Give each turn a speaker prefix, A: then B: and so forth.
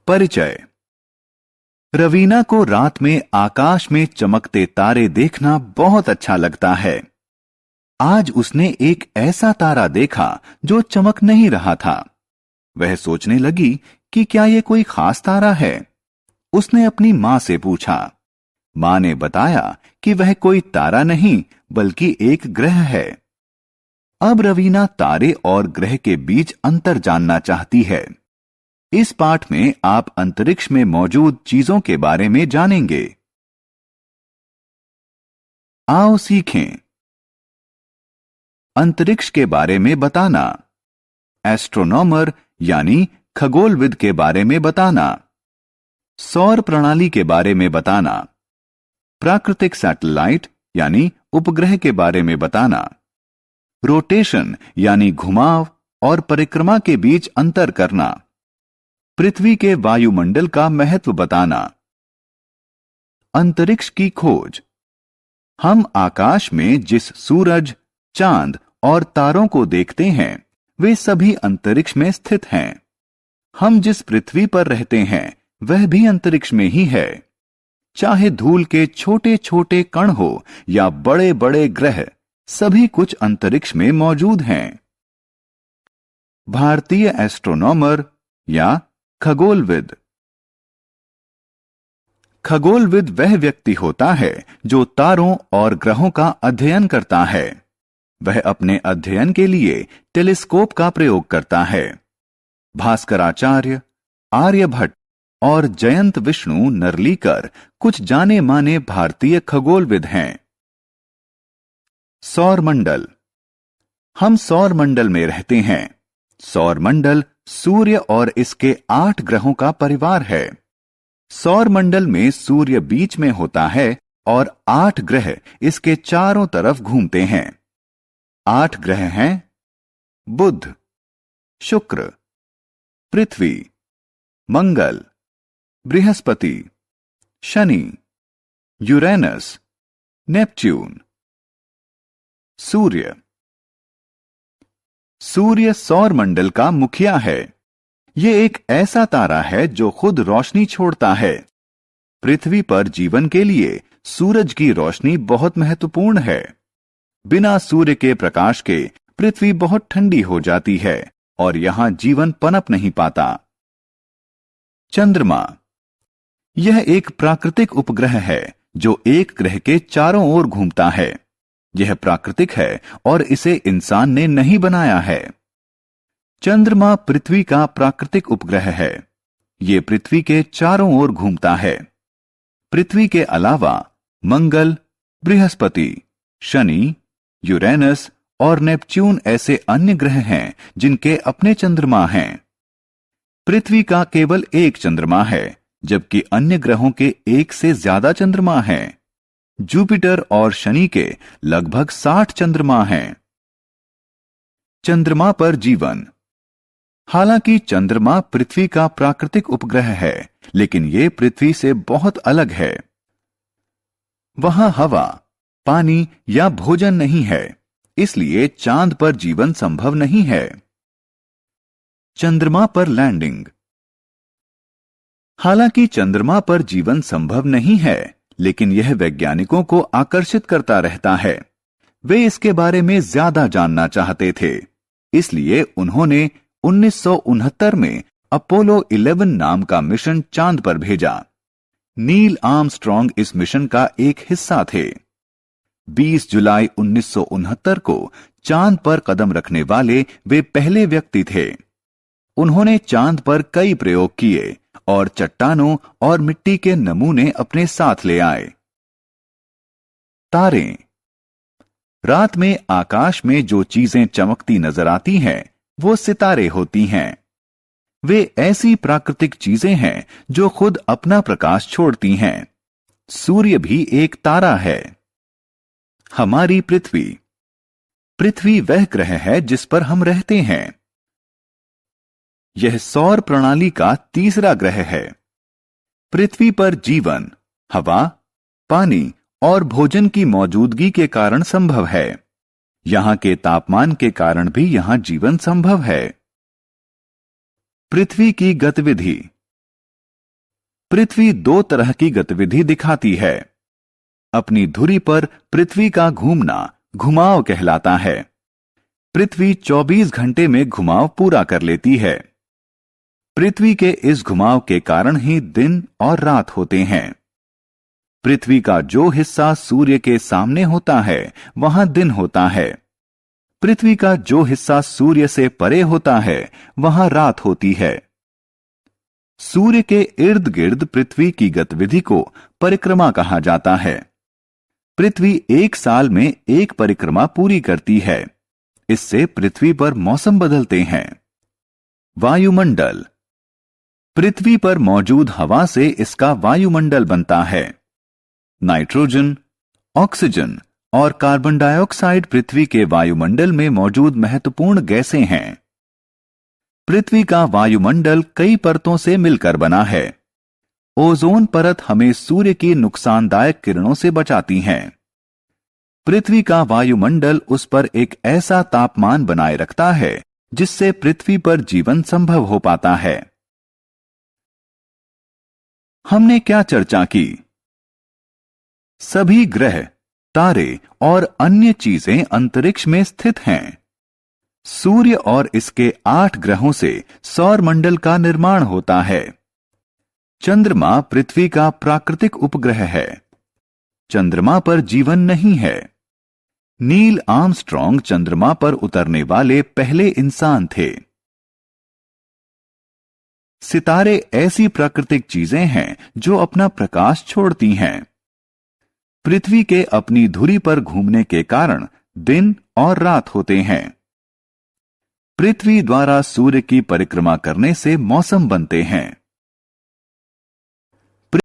A: परिचय। रवीना को रात में आकाश में चमकते तारे देखना बहुत अच्छा लगता है। आज उसने एक ऐसा तारा देखा जो चमक नहीं रहा था। वह सोचने लगी कि क्या यह कोई खास तारा है। उसने अपनी मां से पूछा। मां ने बताया कि वह कोई तारा नहीं बल्कि एक ग्रह है। अब रवीना तारे और ग्रह के बीच अंतर जानना चाहती है। इस पाठ में आप अंतरिक्ष में मौजूद चीजों के बारे में जानेंगे। आओ सीखें। अंतरिक्ष के बारे में बताना। एस्ट्रोनॉमर यानी खगोलविद के बारे में बताना। सौर प्रणाली के बारे में बताना। प्राकृतिक सैटेलाइट यानी उपग्रह के बारे में बताना। रोटेशन यानी घुमाव और परिक्रमा के बीच अंतर करना। पृथ्वी के वायुमंडल का महत्व बताना। अंतरिक्ष की खोज। हम आकाश में जिस सूरज, चांद और तारों को देखते हैं वे सभी अंतरिक्ष में स्थित हैं। हम जिस पृथ्वी पर रहते हैं वह भी अंतरिक्ष में ही है। चाहे धूल के छोटे छोटे कण हो या बड़े बड़े ग्रह, सभी कुछ अंतरिक्ष में मौजूद हैं। भारतीय एस्ट्रोनॉमर या खगोलविद। खगोलविद वह व्यक्ति होता है जो तारों और ग्रहों का अध्ययन करता है। वह अपने अध्ययन के लिए टेलीस्कोप का प्रयोग करता है। भास्कराचार्य, आर्यभट्ट और जयंत विष्णु नरलीकर कुछ जाने माने भारतीय खगोलविद हैं। सौरमंडल। हम सौरमंडल में रहते हैं। सौरमंडल सूर्य और इसके 8 ग्रहों का परिवार है। सौरमंडल में सूर्य बीच में होता है और 8 ग्रह इसके चारों तरफ घूमते हैं। 8 ग्रह हैं बुध, शुक्र, पृथ्वी, मंगल, बृहस्पति, शनि, यूरेनस, नेपच्यून। सूर्य। सूर्य सौरमंडल का मुखिया है। यह एक ऐसा तारा है जो खुद रोशनी छोड़ता है। पृथ्वी पर जीवन के लिए सूरज की रोशनी बहुत महत्वपूर्ण है। बिना सूर्य के प्रकाश के पृथ्वी बहुत ठंडी हो जाती है और यहां जीवन पनप नहीं पाता। चंद्रमा। यह एक प्राकृतिक उपग्रह है जो एक ग्रह के चारों ओर घूमता है। यह प्राकृतिक है और इसे इंसान ने नहीं बनाया है। चंद्रमा पृथ्वी का प्राकृतिक उपग्रह है। यह पृथ्वी के चारों ओर घूमता है। पृथ्वी के अलावा मंगल, बृहस्पति, शनि, यूरेनस और नेपच्यून ऐसे अन्य ग्रह हैं जिनके अपने चंद्रमा हैं। पृथ्वी का केवल एक चंद्रमा है जबकि अन्य ग्रहों के एक से ज्यादा चंद्रमा हैं। जुपिटर और शनि के लगभग 60 चंद्रमा हैं। चंद्रमा पर जीवन। हालांकि चंद्रमा पृथ्वी का प्राकृतिक उपग्रह है लेकिन यह पृथ्वी से बहुत अलग है। वहां हवा, पानी या भोजन नहीं है, इसलिए चांद पर जीवन संभव नहीं है। चंद्रमा पर लैंडिंग। हालांकि चंद्रमा पर जीवन संभव नहीं है लेकिन यह वैज्ञानिकों को आकर्षित करता रहता है। वे इसके बारे में ज्यादा जानना चाहते थे, इसलिए उन्होंने 1969 में अपोलो 11 नाम का मिशन चांद पर भेजा। नील आर्मस्ट्रॉन्ग इस मिशन का एक हिस्सा थे। 20 जुलाई 1969 को चांद पर कदम रखने वाले वे पहले व्यक्ति थे। उन्होंने चांद पर कई प्रयोग किए और चट्टानों और मिट्टी के नमूने अपने साथ ले आए। तारे। रात में आकाश में जो चीजें चमकती नजर आती हैं वो सितारे होती हैं। वे ऐसी प्राकृतिक चीजें हैं जो खुद अपना प्रकाश छोड़ती हैं। सूर्य भी एक तारा है। हमारी पृथ्वी। पृथ्वी वह ग्रह है जिस पर हम रहते हैं। यह सौर प्रणाली का तीसरा ग्रह है। पृथ्वी पर जीवन, हवा, पानी और भोजन की मौजूदगी के कारण संभव है। यहां के तापमान के कारण भी यहां जीवन संभव है। पृथ्वी की गतिविधि। पृथ्वी दो तरह की गतिविधि दिखाती है। अपनी धुरी पर पृथ्वी का घूमना घुमाव कहलाता है। पृथ्वी 24 घंटे में घुमाव पूरा कर लेती है। पृथ्वी के इस घुमाव के कारण ही दिन और रात होते हैं। पृथ्वी का जो हिस्सा सूर्य के सामने होता है वहां दिन होता है। पृथ्वी का जो हिस्सा सूर्य से परे होता है वहां रात होती है। सूर्य के इर्द गिर्द पृथ्वी की गतिविधि को परिक्रमा कहा जाता है। पृथ्वी एक साल में एक परिक्रमा पूरी करती है। इससे पृथ्वी पर मौसम बदलते हैं। वायुमंडल। पृथ्वी पर मौजूद हवा से इसका वायुमंडल बनता है। नाइट्रोजन, ऑक्सीजन और कार्बन डाइऑक्साइड पृथ्वी के वायुमंडल में मौजूद महत्वपूर्ण गैसें हैं। पृथ्वी का वायुमंडल कई परतों से मिलकर बना है। ओजोन परत हमें सूर्य की नुकसानदायक किरणों से बचाती है। पृथ्वी का वायुमंडल उस पर एक ऐसा तापमान बनाए रखता है जिससे पृथ्वी पर जीवन संभव हो पाता है। हमने क्या चर्चा की? सभी ग्रह, तारे और अन्य चीजें अंतरिक्ष में स्थित हैं। सूर्य और इसके 8 ग्रहों से सौर मंडल का निर्माण होता है। चंद्रमा पृथ्वी का प्राकृतिक उपग्रह है। चंद्रमा पर जीवन नहीं है। नील आर्मस्ट्रॉन्ग चंद्रमा पर उतरने वाले पहले इंसान थे। सितारे ऐसी प्राकृतिक चीजें हैं जो अपना प्रकाश छोड़ती हैं। पृथ्वी के अपनी धुरी पर घूमने के कारण दिन और रात होते हैं। पृथ्वी द्वारा सूर्य की परिक्रमा करने से मौसम बनते हैं।